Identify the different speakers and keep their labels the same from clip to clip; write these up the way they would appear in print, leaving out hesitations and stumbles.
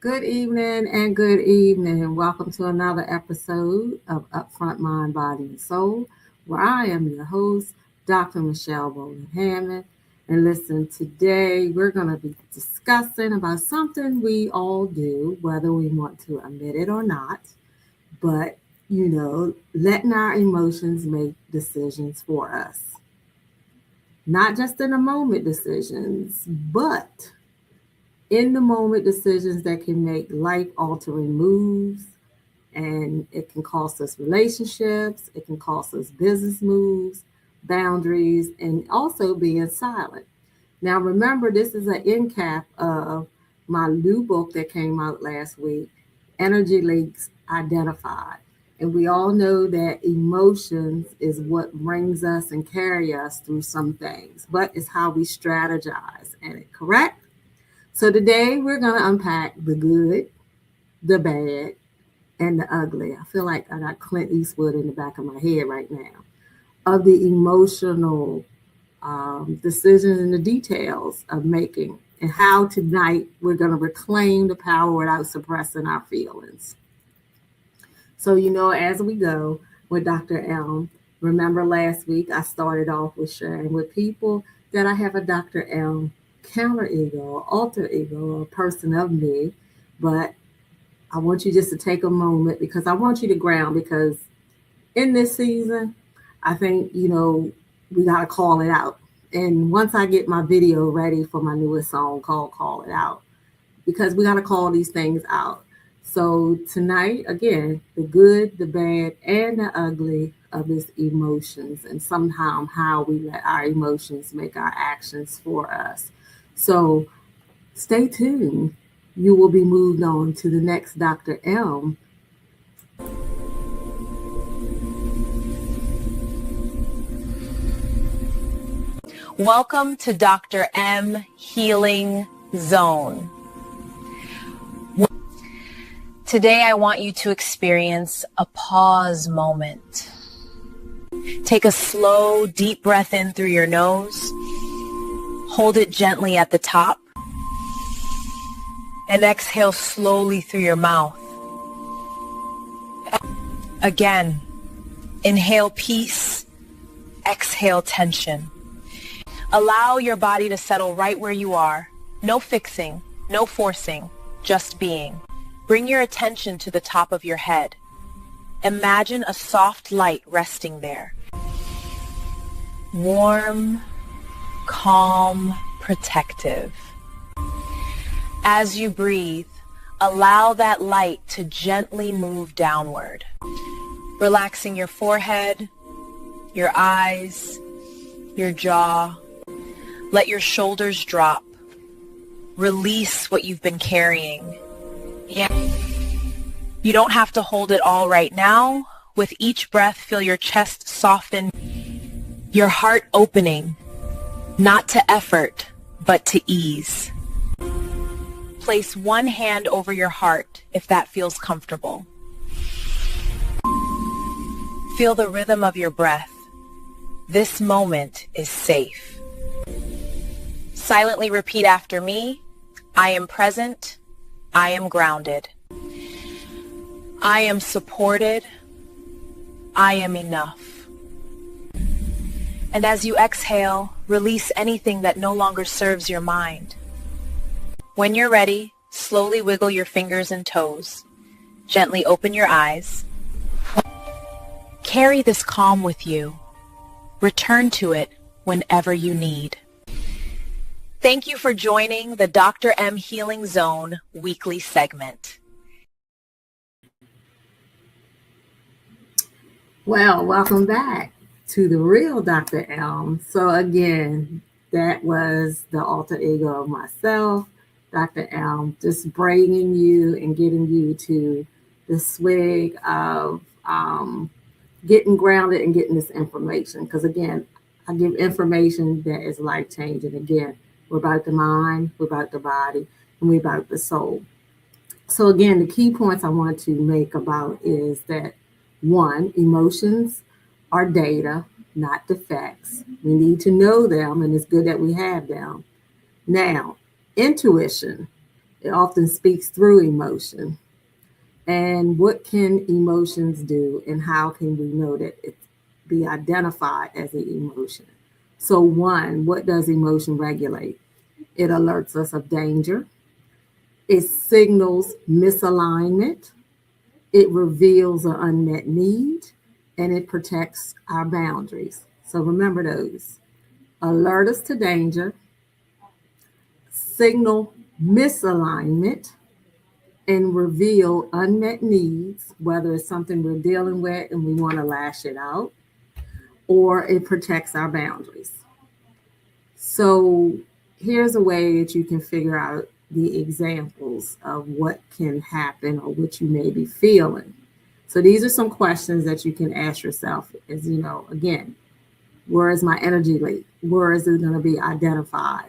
Speaker 1: Good evening and good evening. Welcome to another episode of Upfront Mind, Body, and Soul, where I am your host, Dr. Michelle Bowling Hammond. And listen, today we're going to be discussing about something we all do, whether we want to admit it or not. But, letting our emotions make decisions for us. Not just in the moment decisions, but in the moment decisions that can make life altering moves, and it can cost us relationships, it can cost us business moves, boundaries, and also being silent. Now remember, this is an end cap of my new book that came out last week, Energy Leaks Identified. And we all know that emotions is what brings us and carry us through some things, but it's how we strategize in it, correct? So today we're going to unpack the good, the bad, and the ugly. I feel like I got Clint Eastwood in the back of my head right now of the emotional decisions and the details of making, and how tonight we're going to reclaim the power without suppressing our feelings. So, as we go with Dr.M, remember last week I started off with sharing with people that I have a Dr.M counter ego, alter ego, a person of me. But I want you just to take a moment because I want you to ground, because in this season, I think, we got to call it out. And once I get my video ready for my newest song called Call It Out, because we got to call these things out. So tonight, again, the good, the bad, and the ugly of this emotions, and somehow how we let our emotions make our actions for us. So stay tuned. You will be moved on to the next Dr. M.
Speaker 2: Welcome to Dr. M Healing Zone. Today I want you to experience a pause moment. Take a slow, deep breath in through your nose. Hold it gently at the top. And exhale slowly through your mouth. Again, inhale peace, exhale tension. Allow your body to settle right where you are. No fixing, no forcing, just being. Bring your attention to the top of your head. Imagine a soft light resting there. Warm, calm, protective. As you breathe, allow that light to gently move downward, relaxing your forehead, your eyes, your jaw. Let your shoulders drop. Release what you've been carrying. You don't have to hold it all right now. With each breath, feel your chest soften, your heart opening, not to effort, but to ease. Place one hand over your heart if that feels comfortable. Feel the rhythm of your breath. This moment is safe. Silently repeat after me. I am present. I am grounded. I am supported. I am enough. And as you exhale, release anything that no longer serves your mind. When you're ready, slowly wiggle your fingers and toes. Gently open your eyes. Carry this calm with you. Return to it whenever you need. Thank you for joining the Dr. M Healing Zone weekly segment.
Speaker 1: Well, welcome back to the real Dr. M. So again, that was the alter ego of myself, Dr. M, just bringing you and getting you to the swig of getting grounded and getting this information. Because again, I give information that is life-changing. Again, we're about the mind, we're about the body, and we're about the soul. So again, the key points I want to make about is that, one, emotions are data, not the facts. We need to know them, and it's good that we have them. Now, intuition It often speaks through emotion. And what can emotions do, and how can we know that it be identified as an emotion? So, one, what does emotion regulate? It alerts us of danger. It signals misalignment. It reveals an unmet need, and it protects our boundaries. So remember those. Alert us to danger, signal misalignment, and reveal unmet needs, whether it's something we're dealing with and we want to lash it out, or it protects our boundaries. So here's a way that you can figure out the examples of what can happen or what you may be feeling. So these are some questions that you can ask yourself as again, where is my energy leak? Where is it going to be identified?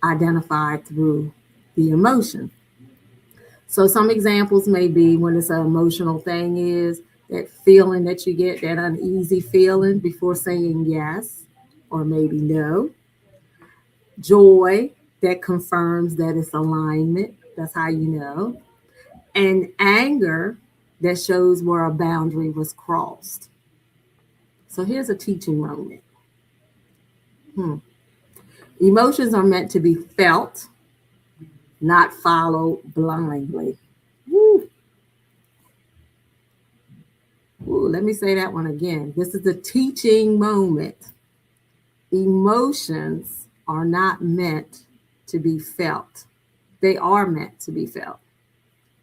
Speaker 1: Identified through the emotion. So some examples may be when it's an emotional thing is that feeling that you get, that uneasy feeling before saying yes or maybe no. Joy that confirms that it's alignment. That's how you know. And anger that shows where a boundary was crossed. So here's a teaching moment. Emotions are meant to be felt, not followed blindly. Woo. Ooh, let me say that one again. This is a teaching moment. Emotions are not meant to be felt. They are meant to be felt,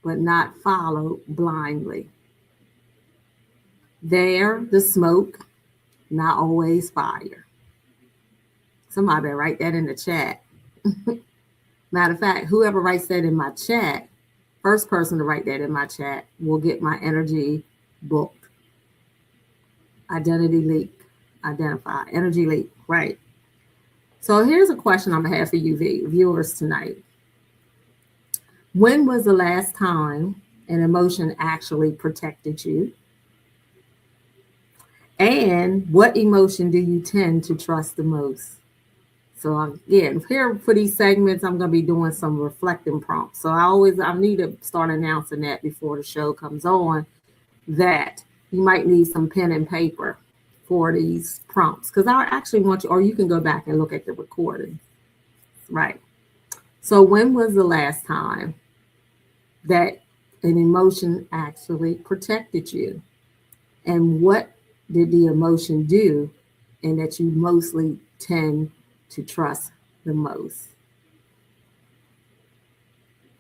Speaker 1: but not followed blindly. They're the smoke, not always fire. Somebody better write that in the chat. Matter of fact, whoever writes that in my chat, first person to write that in my chat will get my energy book. Identity leak, identify, energy leak, right? So here's a question I'm gonna have for you viewers tonight. When was the last time an emotion actually protected you? And what emotion do you tend to trust the most? So again, here for these segments, I'm going to be doing some reflecting prompts. So I need to start announcing that before the show comes on, that you might need some pen and paper for these prompts, because I actually want you, or you can go back and look at the recording. Right. So when was the last time that an emotion actually protected you? And what did the emotion do, and that you mostly tend to trust the most?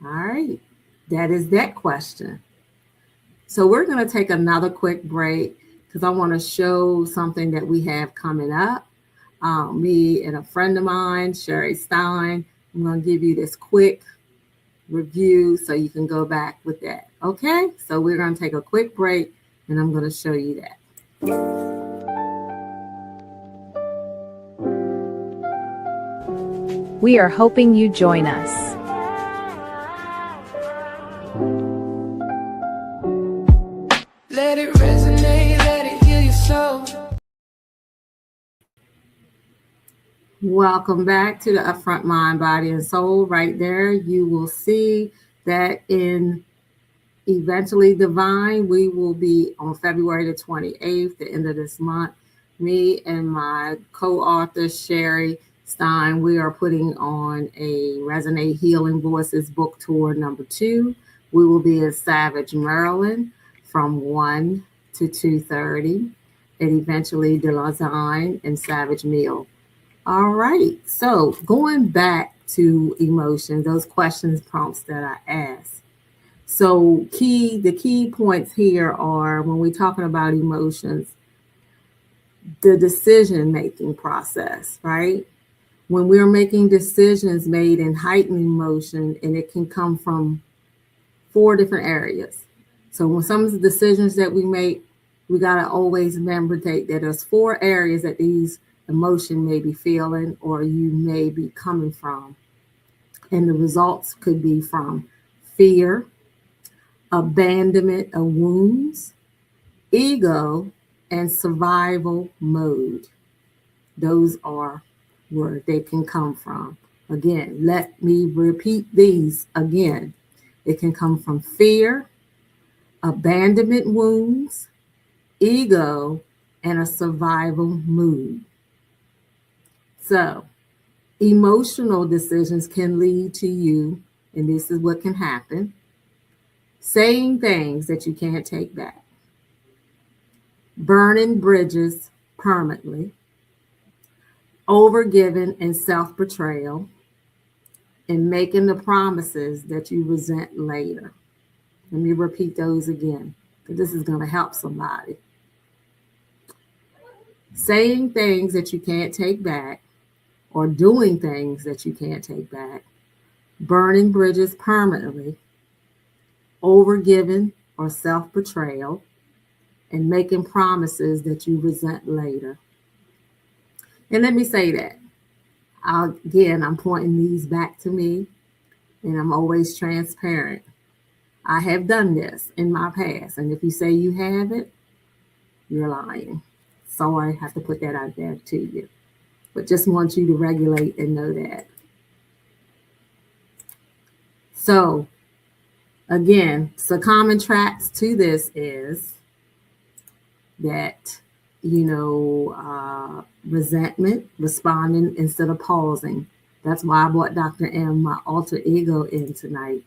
Speaker 1: All right, that is that question. So we're going to take another quick break because I want to show something that we have coming up. Me and a friend of mine, Sherry Stein, I'm going to give you this quick review so you can go back with that. Okay, so we're going to take a quick break and I'm going to show you that.
Speaker 2: We are hoping you join us.
Speaker 3: Let it resonate, let it heal your soul.
Speaker 1: Welcome back to the Upfront Mind, Body, and Soul. Right there, you will see that in Eventually Divine, we will be on February the 28th, the end of this month. Me and my co-author, Sherry Stein, we are putting on a Resonate Healing Voices book tour number 2. We will be in Savage, Maryland from 1 to 2:30 at Eventually Divine in Savage Mill. All right, so going back to emotions, those questions, prompts that I asked. So the key points here are when we're talking about emotions, the decision-making process, right? When we're making decisions made in heightened emotion, and it can come from 4 different areas. So when some of the decisions that we make, we got to always remember that there's 4 areas that these emotion may be feeling or you may be coming from. And the results could be from fear, abandonment of wounds, ego, and survival mode. Those are where they can come from. Again, let me repeat these again. It can come from fear, abandonment wounds, ego, and a survival mood. So, emotional decisions can lead to you, and this is what can happen, saying things that you can't take back, burning bridges permanently, overgiving and self betrayal, and making the promises that you resent later. Let me repeat those again, because this is going to help somebody. Saying things that you can't take back, or doing things that you can't take back, burning bridges permanently, overgiving or self betrayal, and making promises that you resent later. And let me say that again, I'm pointing these back to me, and I'm always transparent. I have done this in my past, and if you say you haven't, you're lying. So I have to put that out there to you. But just want you to regulate and know that. So again, so common tracks to this is that, resentment, responding instead of pausing. That's why I brought Dr.M, my alter ego, in tonight,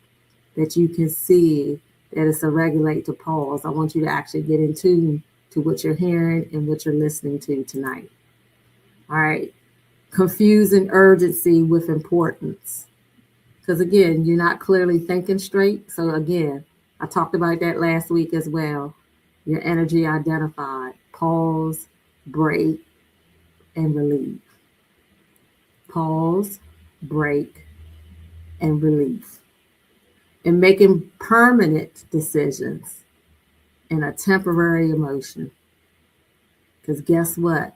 Speaker 1: that you can see that it's a regulate to pause. I want you to actually get in tune to what you're hearing and what you're listening to tonight. All right. Confusing urgency with importance. Because again, you're not clearly thinking straight. So again, I talked about that last week as well. Your energy identified. Pause, break, and relieve. Pause, break, and relieve. And making permanent decisions in a temporary emotion. Because guess what?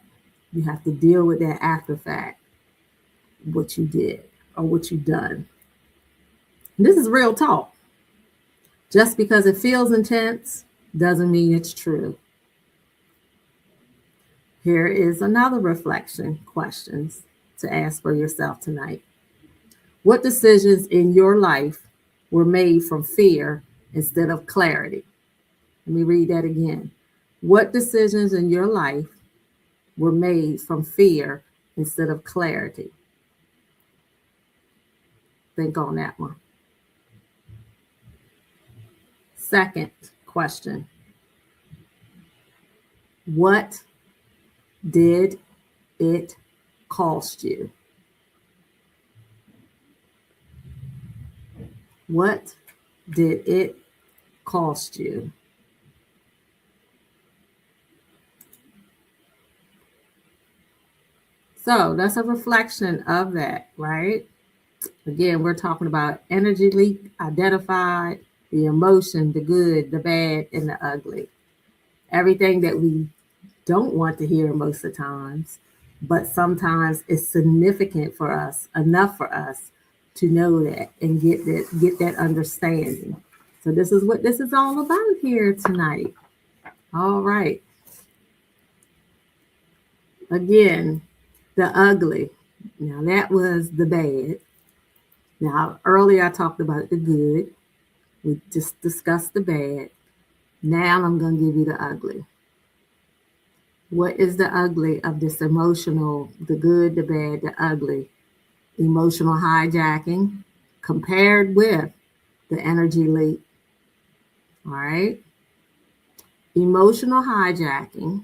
Speaker 1: You have to deal with that after fact, what you did or what you've done. And this is real talk. Just because it feels intense doesn't mean it's true. Here is another reflection questions to ask for yourself tonight. What decisions in your life were made from fear instead of clarity? Let me read that again. What decisions in your life were made from fear instead of clarity? Think on that one. Second question. What did it cost you? What did it cost you? So that's a reflection of that, right? Again, we're talking about energy leak identified, the emotion, the good, the bad, and the ugly. Everything that we don't want to hear most of the times, but sometimes it's significant for us, enough for us to know that and get that understanding. So this is what this is all about here tonight. All right. Again, the ugly. Now that was the bad. Now earlier I talked about the good. We just discussed the bad. Now I'm going to give you the ugly. What is the ugly of this emotional, the good, the bad, the ugly? Emotional hijacking compared with the energy leak. All right. Emotional hijacking.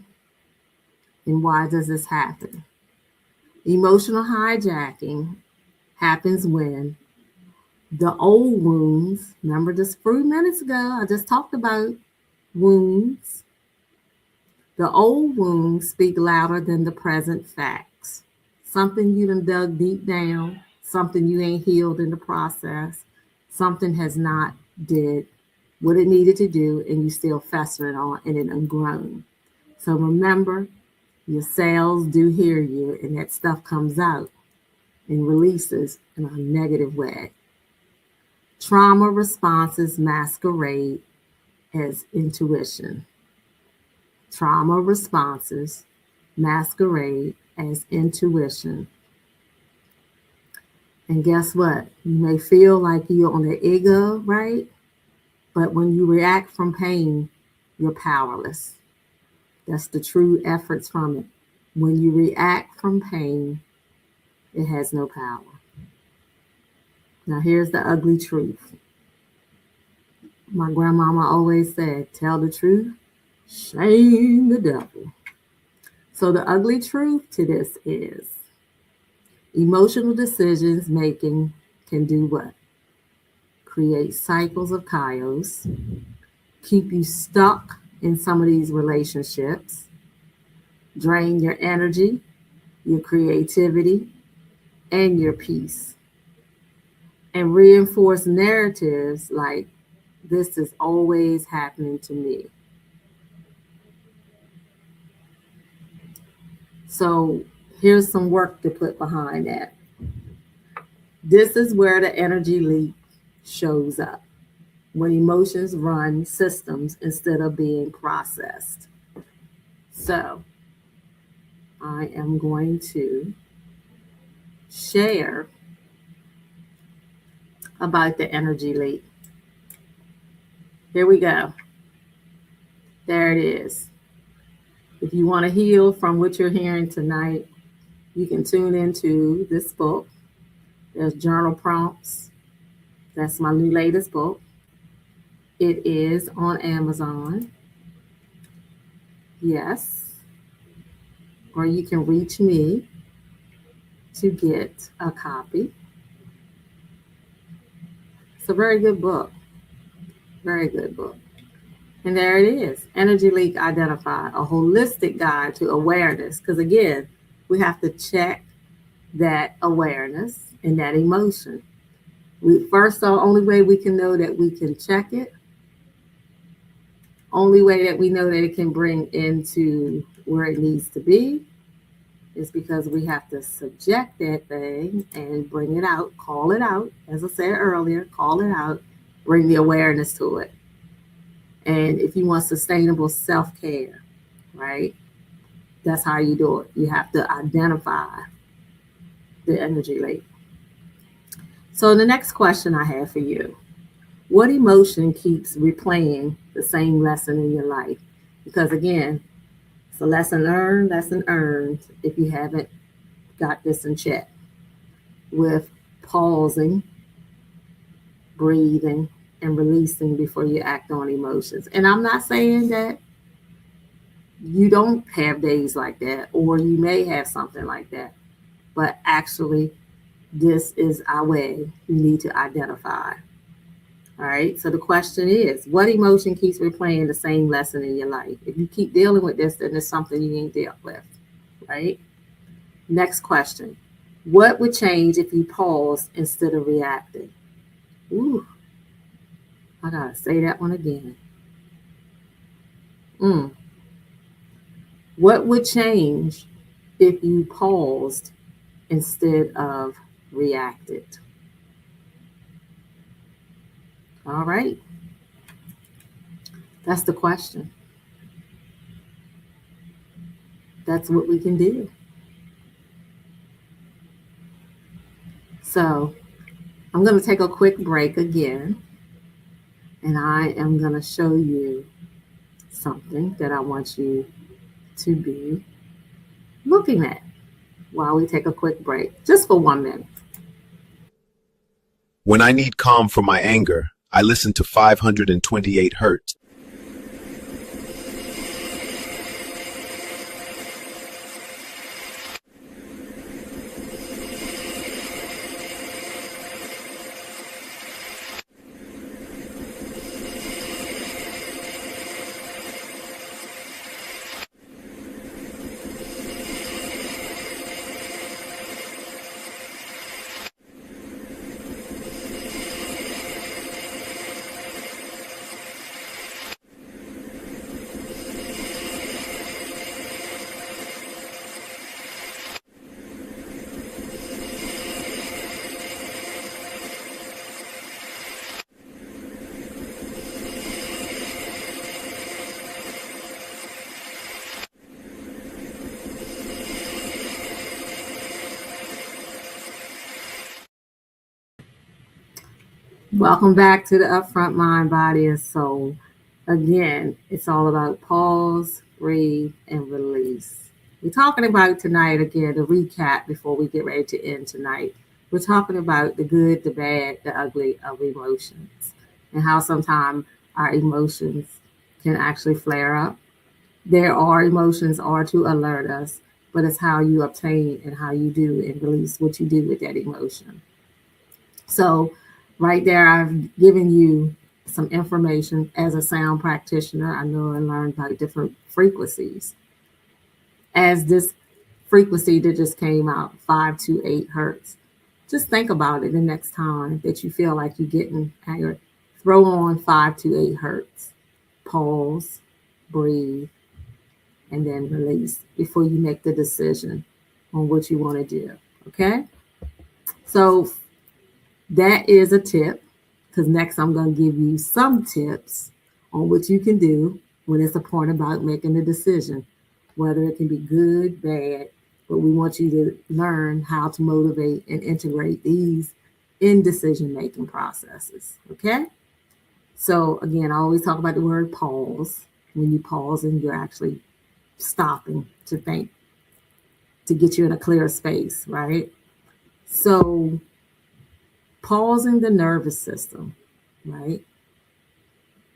Speaker 1: And why does this happen? Emotional hijacking happens when the old wounds, remember just a few minutes ago, I just talked about wounds. The old wounds speak louder than the present facts. Something you done dug deep down, something you ain't healed in the process, something has not did what it needed to do, and you still festering on and it ungrown. So remember, your cells do hear you, and that stuff comes out and releases in a negative way. Trauma responses masquerade as intuition. Trauma responses masquerade as intuition. And guess what? You may feel like you're on the edge of, right? But when you react from pain, you're powerless. That's the true efforts from it. When you react from pain, it has no power. Now, here's the ugly truth. My grandmama always said, tell the truth, shame the devil. So the ugly truth to this is emotional decisions making can do what? Create cycles of chaos, keep you stuck in some of these relationships, drain your energy, your creativity, and your peace, and reinforce narratives like this is always happening to me. So here's some work to put behind that. This is where the energy leak shows up, when emotions run systems instead of being processed. So I am going to share about the energy leak. Here we go. There it is. If you want to heal from what you're hearing tonight, you can tune into this book. There's journal prompts. That's my new latest book. It is on Amazon. Yes. Or you can reach me to get a copy. It's a very good book. Very good book. And there it is. Energy Leak Identified, a holistic guide to awareness. Because again, we have to check that awareness and that emotion. The only way we can know that we can check it, only way that we know that it can bring into where it needs to be is because we have to subject that thing and bring it out, call it out. As I said earlier, call it out, bring the awareness to it. And if you want sustainable self-care, right, that's how you do it. You have to identify the energy leak. So the next question I have for you, what emotion keeps replaying the same lesson in your life? Because again, it's a lesson earned if you haven't got this in check with pausing, breathing, and releasing before you act on emotions. And I'm not saying that you don't have days like that, or you may have something like that, but actually, this is our way you need to identify. All right. So the question is, what emotion keeps replaying the same lesson in your life? If you keep dealing with this, then there's something you ain't dealt with. Right. Next question. What would change if you paused instead of reacting? Ooh, I gotta say that one again. What would change if you paused instead of reacted? All right. That's the question. That's what we can do. So I'm going to take a quick break again, and I am going to show you something that I want you to be looking at while we take a quick break, just for 1 minute.
Speaker 4: When I need calm from my anger, I listen to 528 hertz.
Speaker 1: Welcome back to the Upfront Mind, Body, and Soul. Again, it's all about pause, breathe, and release. We're talking about tonight, again, to recap before we get ready to end tonight. We're talking about the good, the bad, the ugly of emotions, and how sometimes our emotions can actually flare up. There are emotions are to alert us, but it's how you obtain and how you do and release what you do with that emotion. So, right there, I've given you some information as a sound practitioner. I know and learned about different frequencies. As this frequency that just came out, 528 hertz, just think about it the next time that you feel like you're getting angry. Throw on 528 hertz, pause, breathe, and then release before you make the decision on what you want to do. Okay? So, that is a tip, because next I'm going to give you some tips on what you can do when it's a point about making a decision, whether it can be good, bad, but we want you to learn how to motivate and integrate these in decision-making processes, okay? So again, I always talk about the word pause. When you pause and you're actually stopping to think, to get you in a clear space, right? So pausing the nervous system, right?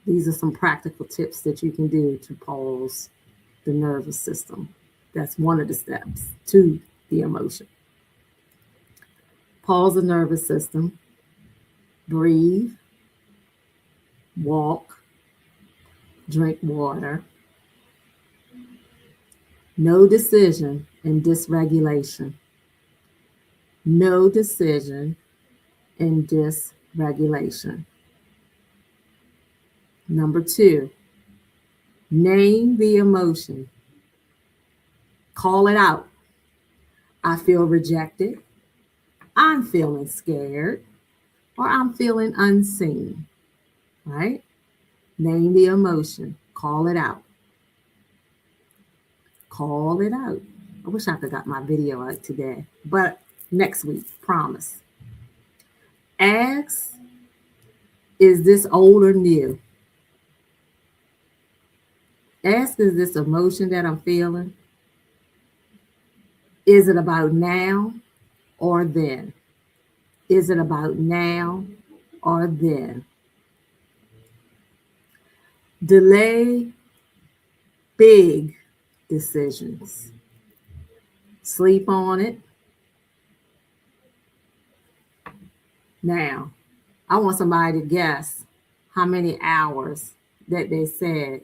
Speaker 1: These are some practical tips that you can do to pause the nervous system. That's one of the steps to the emotion. Pause the nervous system, breathe, walk, drink water. No decision and dysregulation. No decision and dysregulation. Number 2, name the emotion. Call it out. I feel rejected. I'm feeling scared, or I'm feeling unseen, right? Name the emotion. Call it out. Call it out. I wish I could got my video out today, but next week, promise. Ask, is this old or new? Ask, is this emotion that I'm feeling? Is it about now or then? Is it about now or then? Delay big decisions. Sleep on it. Now, I want somebody to guess how many hours that they said,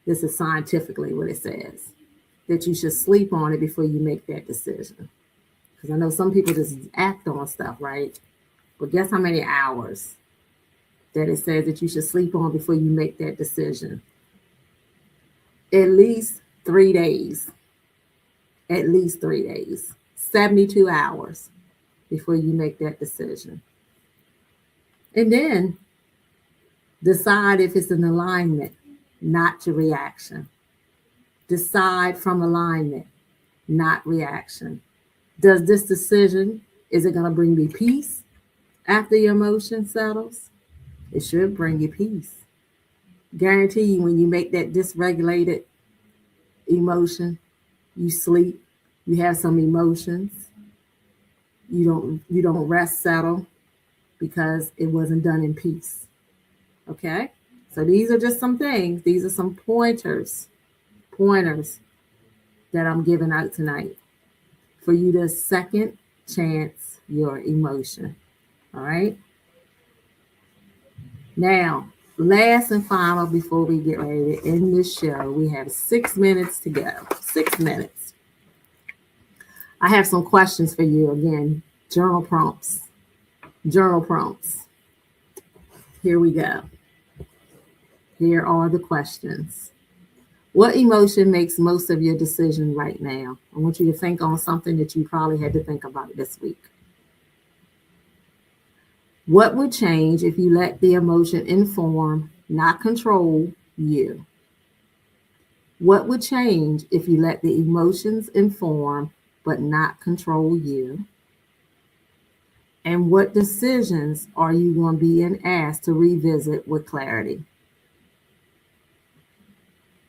Speaker 1: this is scientifically what it says, that you should sleep on it before you make that decision. Because I know some people just act on stuff, right? But guess how many hours that it says that you should sleep on before you make that decision? At least 3 days. At least 3 days. 72 hours before you make that decision. And then decide if it's an alignment, not to reaction. Decide from alignment, not reaction. Does this decision, is it going to bring me peace after your emotion settles? It should bring you peace. Guarantee you, when you make that dysregulated emotion, you sleep, you have some emotions, you don't rest settle because it wasn't done in peace. Okay? So these are just some things. These are some pointers that I'm giving out tonight for you to second chance your emotion. All right? Now, last and final, before we get ready to end this show, we have 6 minutes to go. 6 minutes. I have some questions for you. Again, journal prompts. Journal prompts. Here we go. Here are the questions. What emotion makes most of your decision right now? I want you to think on something that you probably had to think about this week. What would change if you let the emotion inform, not control you? What would change if you let the emotions inform, but not control you? And what decisions are you going to be asked to revisit with clarity?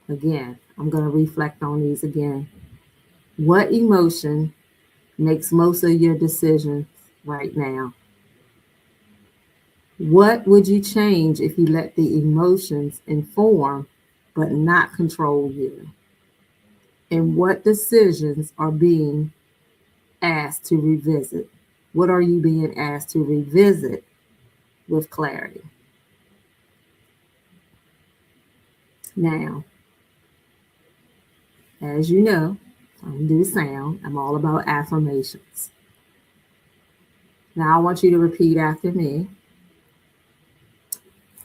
Speaker 1: Again, I'm going to reflect on these again. What emotion makes most of your decisions right now? What would you change if you let the emotions inform but not control you? And what decisions are being asked to revisit? What are you being asked to revisit with clarity? Now, as you know, I don't do sound. I'm all about affirmations. Now I want you to repeat after me.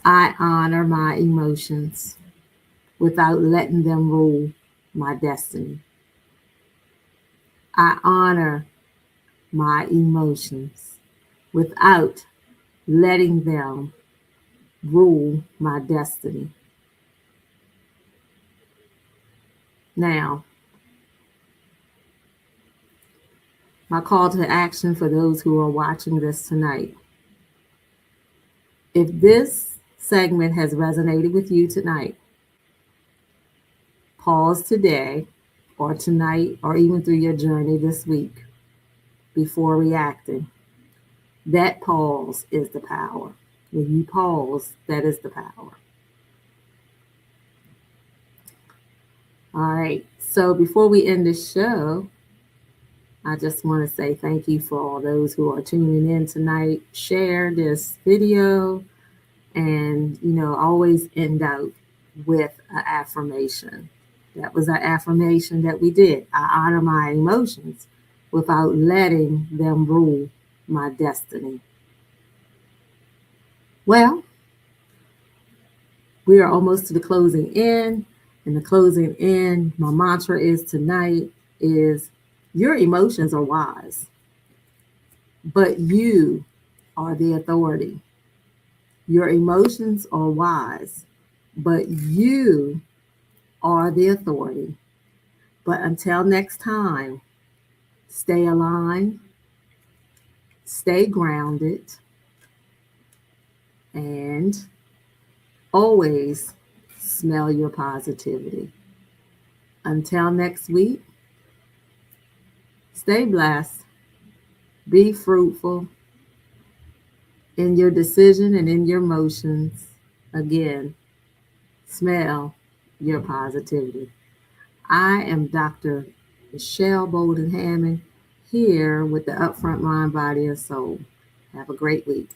Speaker 1: I honor my emotions without letting them rule my destiny. I honor my emotions without letting them rule my destiny. Now, my call to action for those who are watching this tonight. If this segment has resonated with you tonight, pause today or tonight or even through your journey this week before reacting. That pause is the power. When you pause, that is the power. All right. So before we end this show, I just want to say thank you for all those who are tuning in tonight. Share this video and, always end out with an affirmation. That was an affirmation that we did. I honor my emotions without letting them rule my destiny. Well, we are almost to the closing in. And the closing in, my mantra is tonight is your emotions are wise, but you are the authority. Your emotions are wise, but you are the authority. But until next time, stay aligned, stay grounded, and always smell your positivity. Until next week, stay blessed, be fruitful in your decision and in your motions. Again, smell your positivity. I am Dr. Michelle Bolden Hammond here with the Upfront Mind, Body, and Soul. Have a great week.